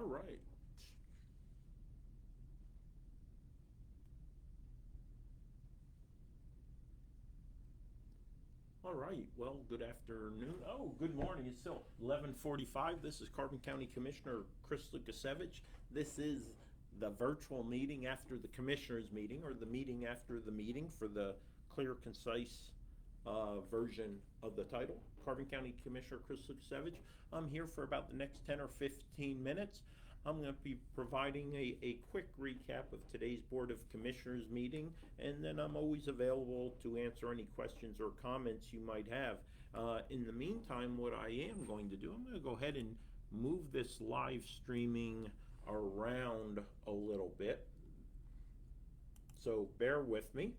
All right. All right. Well, good afternoon. Oh, good morning. It's still 11:45. This is Carbon County Commissioner Chris Lukasevich. This is the virtual meeting after the commissioners meeting, or the meeting after the meeting, for the clear, concise version of the title. Carbon County Commissioner Chris Lukasevich. I'm here for about the next 10 or 15 minutes. I'm going to be providing a quick recap of today's Board of Commissioners meeting, and then I'm always available to answer any questions or comments you might have. In the meantime, what I am going to do, I'm going to go ahead and move this live streaming around a little bit. So bear with me.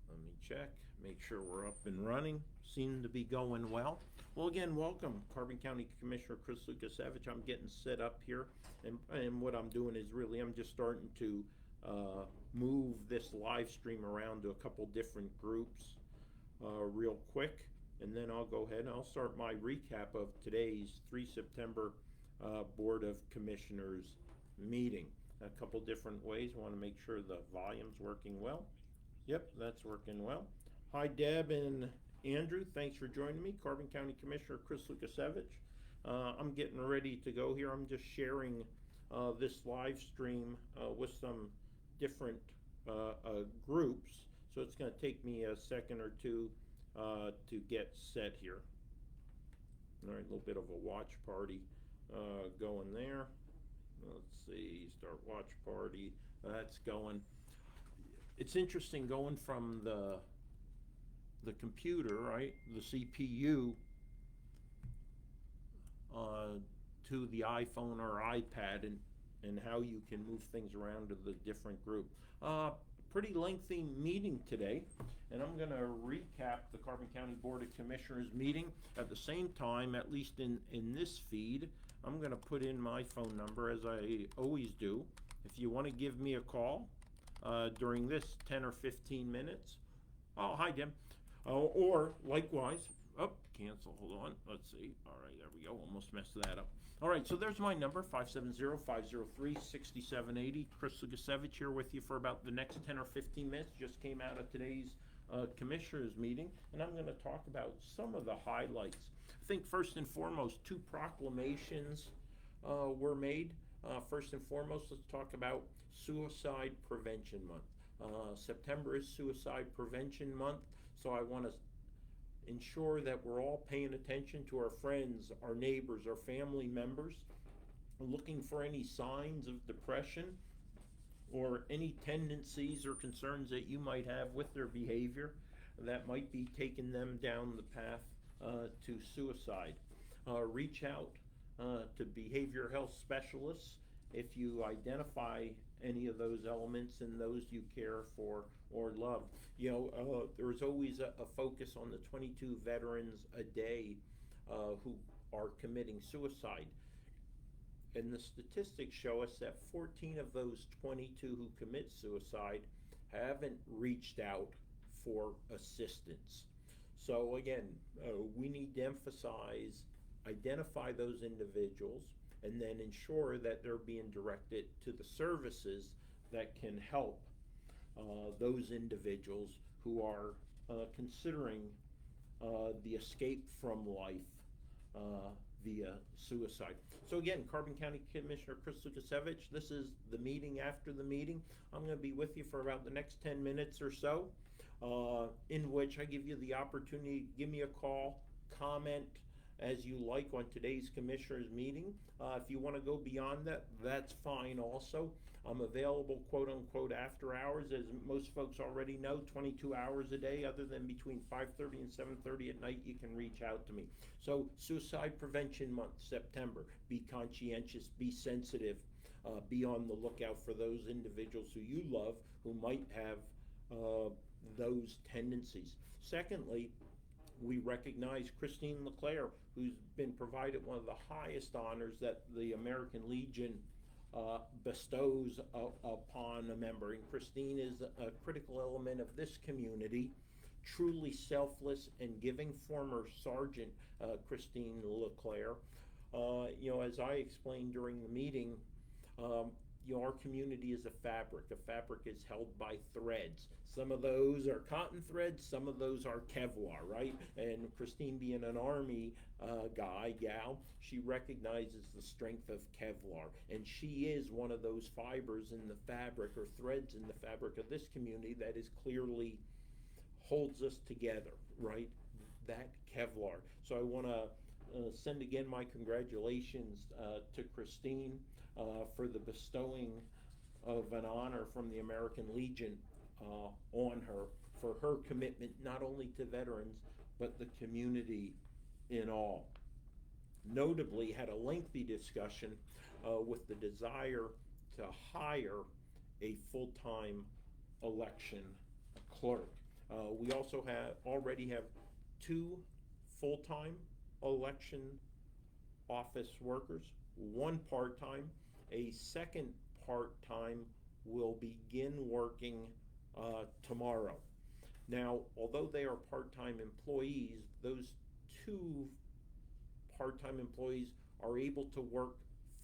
Let me check, make sure we're up and running. Seem to be going well. Well, again, welcome, Carbon County Commissioner Chris Lukasevich. I'm getting set up here, and what I'm doing is really, I'm just starting to move this live stream around to a couple different groups real quick, and then I'll go ahead and I'll start my recap of today's 3 September Board of Commissioners meeting. A couple different ways. I want to make sure the volume's working well. Yep, that's working well. Hi, Deb and Andrew, thanks for joining me. Carbon County Commissioner Chris Lukasevich. I'm getting ready to go here. I'm just sharing this live stream with some different groups, so it's going to take me a second or two to get set here. All right, a little bit of a watch party going there. Let's see, start watch party. That's going. It's interesting going from the computer, right, the CPU, to the iPhone or iPad, and how you can move things around to the different group. Pretty lengthy meeting today, and I'm going to recap the Carbon County Board of Commissioners meeting. At the same time, at least in this feed, I'm going to put in my phone number, as I always do. If you want to give me a call during this 10 or 15 minutes. Oh, hi, Jim. Or likewise, cancel, hold on, let's see. All right, there we go, almost messed that up. All right, so there's my number, 570-503-6780. Chris Lukasevich here with you for about the next 10 or 15 minutes. Just came out of today's commissioners meeting, and I'm going to talk about some of the highlights. I think first and foremost, 2 proclamations were made. First and foremost, let's talk about Suicide Prevention Month. September is Suicide Prevention Month, so I want to ensure that we're all paying attention to our friends, our neighbors, our family members, looking for any signs of depression or any tendencies or concerns that you might have with their behavior that might be taking them down the path to suicide. Reach out to behavioral health specialists if you identify any of those elements in those you care for or love. You know, there's always a focus on the 22 veterans a day who are committing suicide. And the statistics show us that 14 of those 22 who commit suicide haven't reached out for assistance. So again, we need to emphasize, identify those individuals, and then ensure that they're being directed to the services that can help those individuals who are considering the escape from life via suicide. So again, Carbon County Commissioner Chris Lukasevich, this is the meeting after the meeting. I'm going to be with you for about the next 10 minutes or so, in which I give you the opportunity to give me a call, comment as you like on today's commissioners meeting. If you want to go beyond that, that's fine also. I'm available, quote unquote, after hours. As most folks already know, 22 hours a day, other than between 5:30 and 7:30 at night, you can reach out to me. So Suicide Prevention Month, September. Be conscientious, be sensitive, be on the lookout for those individuals who you love who might have those tendencies. Secondly, we recognize Christine LeClaire, who's been provided one of the highest honors that the American Legion bestows upon a member. And Christine is a critical element of this community, truly selfless and giving. Former Sergeant Christine LeClaire As I explained during the meeting, our community is a fabric. A fabric is held by threads. Some of those are cotton threads, some of those are Kevlar, right? And Christine, being an Army gal, she recognizes the strength of Kevlar. And she is one of those fibers in the fabric, or threads in the fabric of this community, that is clearly holds us together, right? That Kevlar. So I want to send again my congratulations to Christine for the bestowing of an honor from the American Legion on her, for her commitment not only to veterans but the community in all. Notably, had a lengthy discussion with the desire to hire a full-time election clerk. We also already have 2 full-time election office workers, 1 part-time. A second part-time will begin working tomorrow. Now, although they are part-time employees, those 2 part-time employees are able to work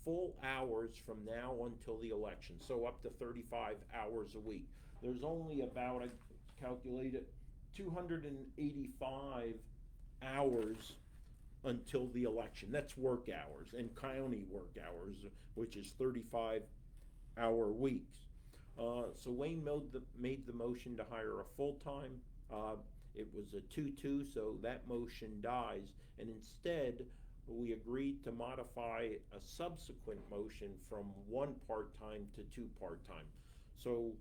full hours from now until the election, so up to 35 hours a week. There's only about, I calculated, 285 hours until the election. That's work hours, and county work hours, which is 35-hour weeks. So Wayne made the motion to hire a full-time. It was a 2-2, so that motion dies, and instead we agreed to modify a subsequent motion from 1 part-time to 2 part-time. So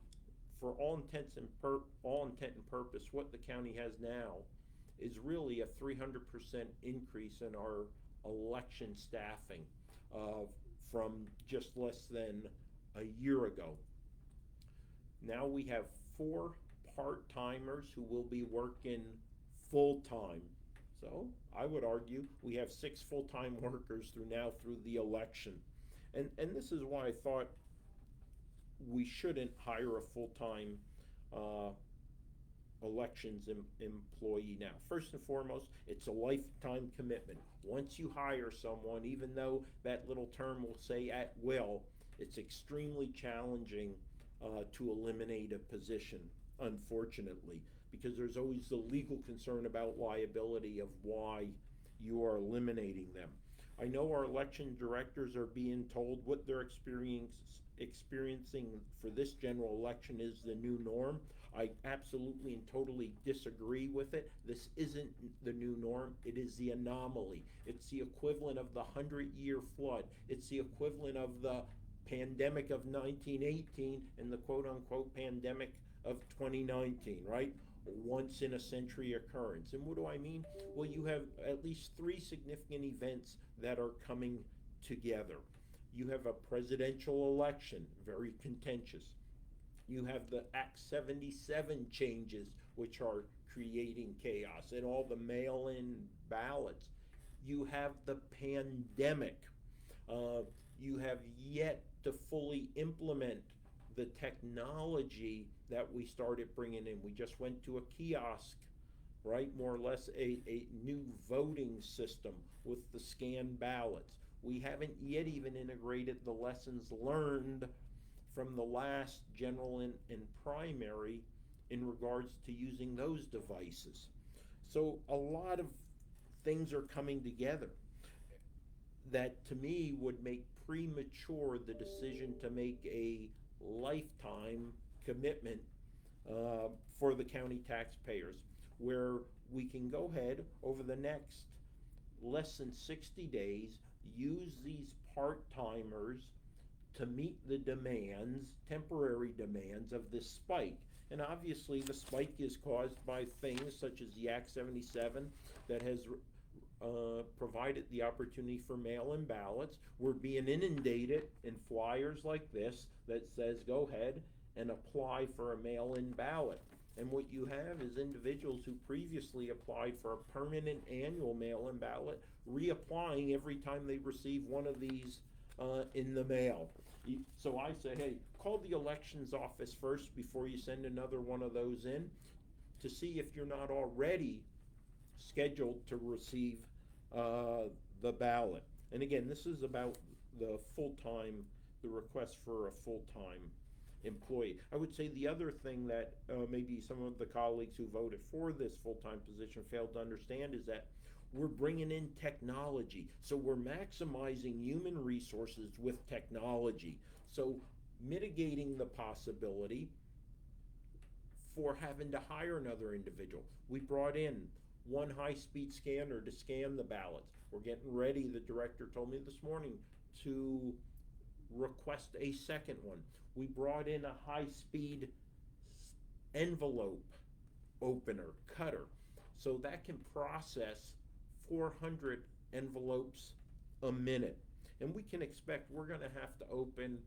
for all intent and purpose, what the county has now is really a 300% increase in our election staffing from just less than a year ago. Now we have 4 part-timers who will be working full-time. So I would argue we have 6 full-time workers through the election. And this is why I thought we shouldn't hire a full-time elections employee now. First and foremost, it's a lifetime commitment. Once you hire someone, even though that little term will say at will, it's extremely challenging to eliminate a position, unfortunately, because there's always the legal concern about liability of why you are eliminating them. I know our election directors are being told what they're experiencing for this general election is the new norm. I absolutely and totally disagree with it. This isn't the new norm. It is the anomaly. It's the equivalent of the 100-year flood. It's the equivalent of the pandemic of 1918 and the quote-unquote pandemic of 2019, right? Once in a century occurrence. And what do I mean? Well, you have at least 3 significant events that are coming together. You have a presidential election, very contentious. You have the Act 77 changes, which are creating chaos, and all the mail-in ballots. You have the pandemic. You have yet to fully implement the technology that we started bringing in. We just went to a kiosk, right? More or less a new voting system with the scanned ballots. We haven't yet even integrated the lessons learned from the last general and primary in regards to using those devices. So a lot of things are coming together that to me would make premature the decision to make a lifetime commitment for the county taxpayers, where we can go ahead over the next less than 60 days, use these part-timers to meet the demands, temporary demands of this spike. And obviously the spike is caused by things such as the Act 77 that has provided the opportunity for mail-in ballots. We're being inundated in flyers like this that says go ahead and apply for a mail-in ballot. And what you have is individuals who previously applied for a permanent annual mail-in ballot reapplying every time they receive one of these in the mail. So I say, hey, call the elections office first before you send another one of those in to see if you're not already scheduled to receive the ballot. And again, this is about the request for a full-time employee. I would say the other thing that maybe some of the colleagues who voted for this full-time position failed to understand is that we're bringing in technology. So we're maximizing human resources with technology. So mitigating the possibility for having to hire another individual. We brought in one high-speed scanner to scan the ballots. We're getting ready, the director told me this morning, to request a second one. We brought in a high-speed envelope opener, cutter, so that can process 400 envelopes a minute. And we can expect we're going to have to open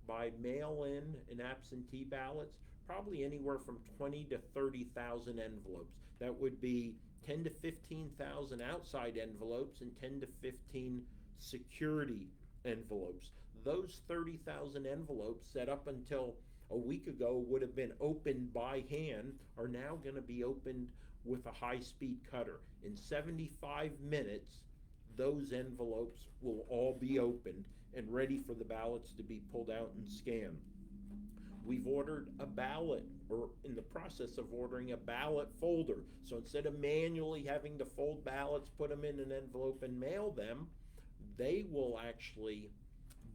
by mail-in and absentee ballots, probably anywhere from 20 to 30,000 envelopes. That would be 10 to 15,000 outside envelopes and 10 to 15 security envelopes. Those 30,000 envelopes that up until a week ago would have been opened by hand are now going to be opened with a high-speed cutter. In 75 minutes, those envelopes will all be opened and ready for the ballots to be pulled out and scanned. We've ordered a ballot, or in the process of ordering a ballot folder. So instead of manually having to fold ballots, put them in an envelope and mail them, they will actually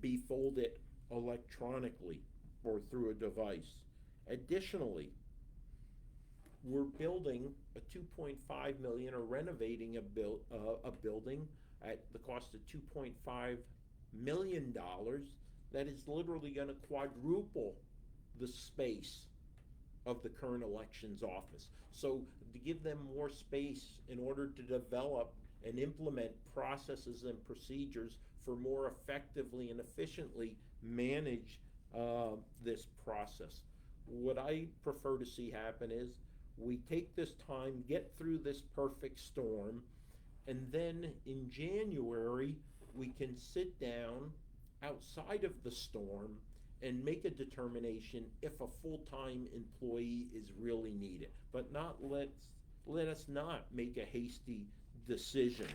be folded electronically or through a device. Additionally, we're building a $2.5 million, or renovating a building at the cost of $2.5 million that is literally going to quadruple the space of the current elections office. So to give them more space in order to develop and implement processes and procedures for more effectively and efficiently manage this process. What I prefer to see happen is we take this time, get through this perfect storm, and then in January we can sit down outside of the storm and make a determination if a full-time employee is really needed. But let us not make a hasty decision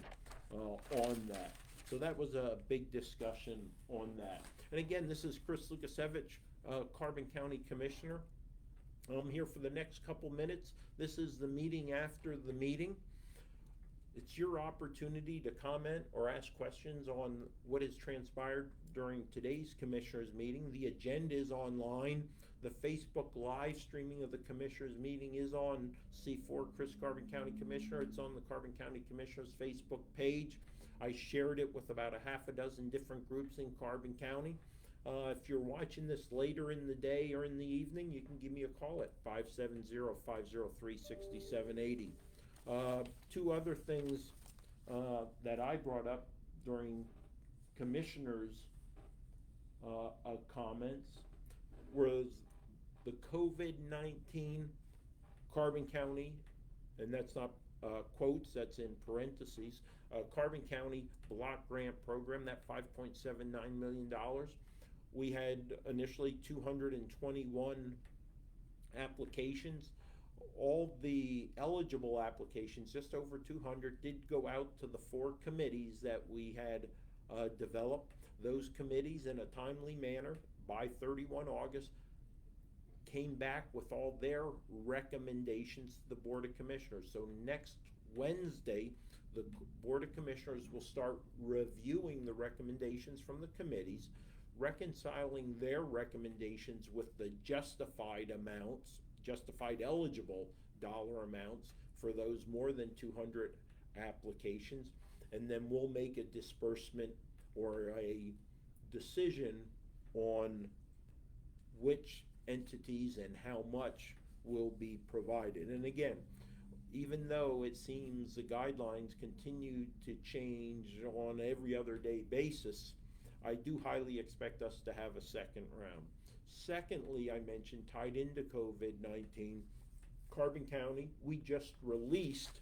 on that. So that was a big discussion on that. And again, this is Chris Lukasiewicz, Carbon County Commissioner. I'm here for the next couple minutes. This is the meeting after the meeting. It's your opportunity to comment or ask questions on what has transpired during today's commissioners meeting. The agenda is online. The Facebook live streaming of the commissioners meeting is on C4 Chris Carbon County Commissioner. It's on the Carbon County Commissioners Facebook page. I shared it with about a half a dozen different groups in Carbon County. If you're watching this later in the day or in the evening, you can give me a call at 570-503-6780. Two other things that I brought up during commissioners' comments was the COVID-19 Carbon County, and that's not quotes, that's in parentheses, Carbon County Block Grant Program, that $5.79 million. We had initially 221 applications. All the eligible applications, just over 200, did go out to the 4 committees that we had developed. Those committees, in a timely manner, by 31 August, came back with all their recommendations to the Board of Commissioners. So next Wednesday, the Board of Commissioners will start reviewing the recommendations from the committees, reconciling their recommendations with the justified eligible dollar amounts for those more than 200 applications, and then we'll make a disbursement or a decision on which entities and how much will be provided. And again, even though it seems the guidelines continue to change on every other day basis, I do highly expect us to have a second round. Secondly, I mentioned, tied into COVID-19, Carbon County, we just released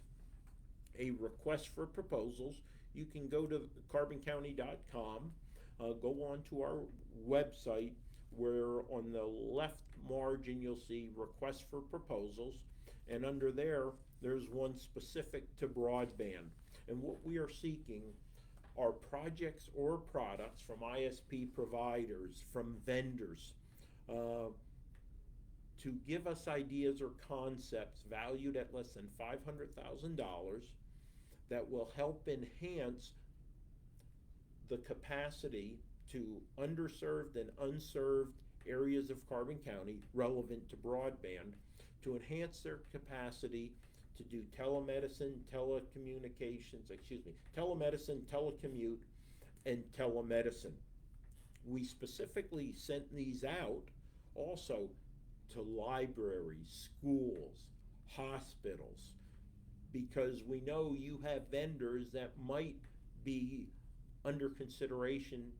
a request for proposals. You can go to carboncounty.com, go on to our website, where on the left margin you'll see request for proposals, and under there's one specific to broadband. And what we are seeking are projects or products from ISP providers, from vendors, to give us ideas or concepts valued at less than $500,000 that will help enhance the capacity to underserved and unserved areas of Carbon County relevant to broadband, to enhance their capacity to do telemedicine, telecommute, and telemedicine. We specifically sent these out also to libraries, schools, hospitals, because we know you have vendors that might be under consideration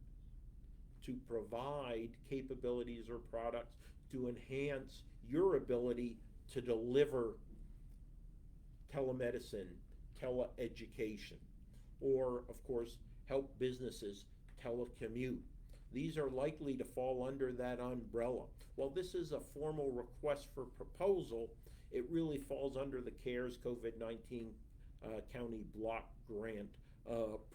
to provide capabilities or products to enhance your ability to deliver telemedicine, teleeducation, or of course help businesses telecommute. These are likely to fall under that umbrella. While this is a formal request for proposal, it really falls under the CARES COVID-19 County Block Grant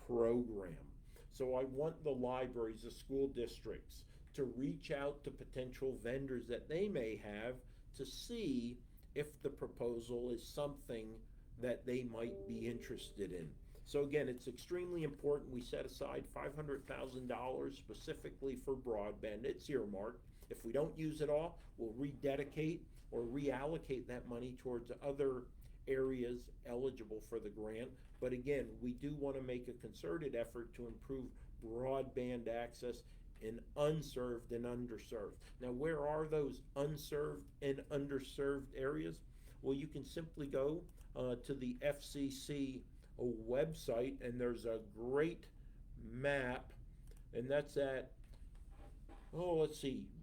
program. So I want the libraries, the school districts, to reach out to potential vendors that they may have to see if the proposal is something that they might be interested in. So again, it's extremely important we set aside $500,000 specifically for broadband. It's earmarked. If we don't use it all, we'll rededicate or reallocate that money towards other areas eligible for the grant. But again, we do want to make a concerted effort to improve broadband access in unserved and underserved. Now, where are those unserved and underserved areas? Well, you can simply go to the FCC website, and there's a great map, and that's at,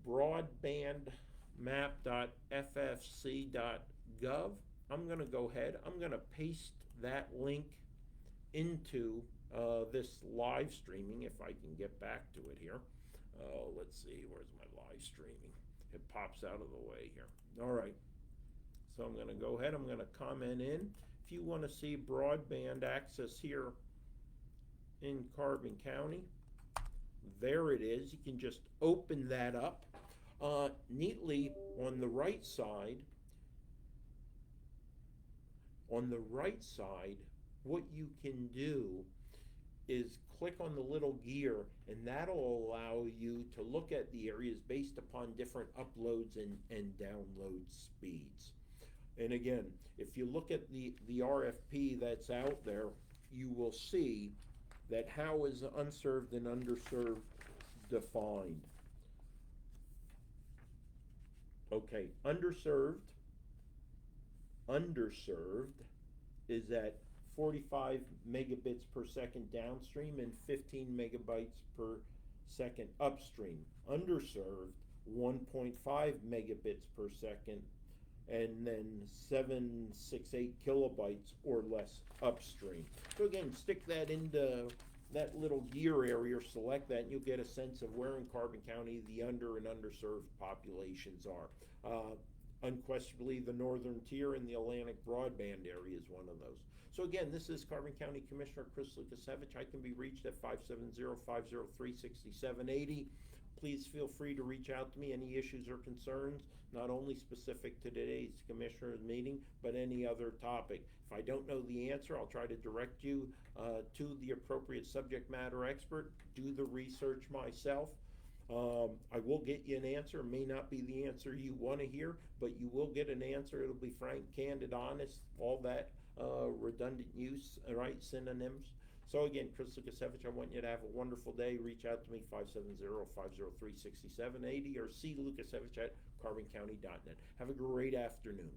broadbandmap.ffc.gov. I'm going to go ahead, I'm going to paste that link into this live streaming, if I can get back to it here. Let's see, where's my live streaming? It pops out of the way here. All right, so I'm going to go ahead, I'm going to comment in. If you want to see broadband access here in Carbon County, there it is. You can just open that up. Neatly on the right side, what you can do is click on the little gear, and that'll allow you to look at the areas based upon different uploads and download speeds. And again, if you look at the RFP that's out there, you will see that how is unserved and underserved defined. Okay, underserved is at 45 megabits per second downstream and 15 megabytes per second upstream. Underserved, 1.5 megabits per second, and then 768 kilobytes or less upstream. So again, stick that into that little gear area, or select that, and you'll get a sense of where in Carbon County the under and underserved populations are. Unquestionably, the northern tier and the Atlantic broadband area is one of those. So again, this is Carbon County Commissioner Chris Lukasiewicz. I can be reached at 570-503-6780. Please feel free to reach out to me, any issues or concerns, not only specific to today's Commissioners meeting, but any other topic. If I don't know the answer, I'll try to direct you to the appropriate subject matter expert, do the research myself. I will get you an answer. It may not be the answer you want to hear, but you will get an answer. It'll be frank, candid, honest, all that redundant use, right, synonyms. So again, Chris Lukasiewicz, I want you to have a wonderful day. Reach out to me, 570-503-6780, or clukasiewicz@carboncounty.net. Have a great afternoon.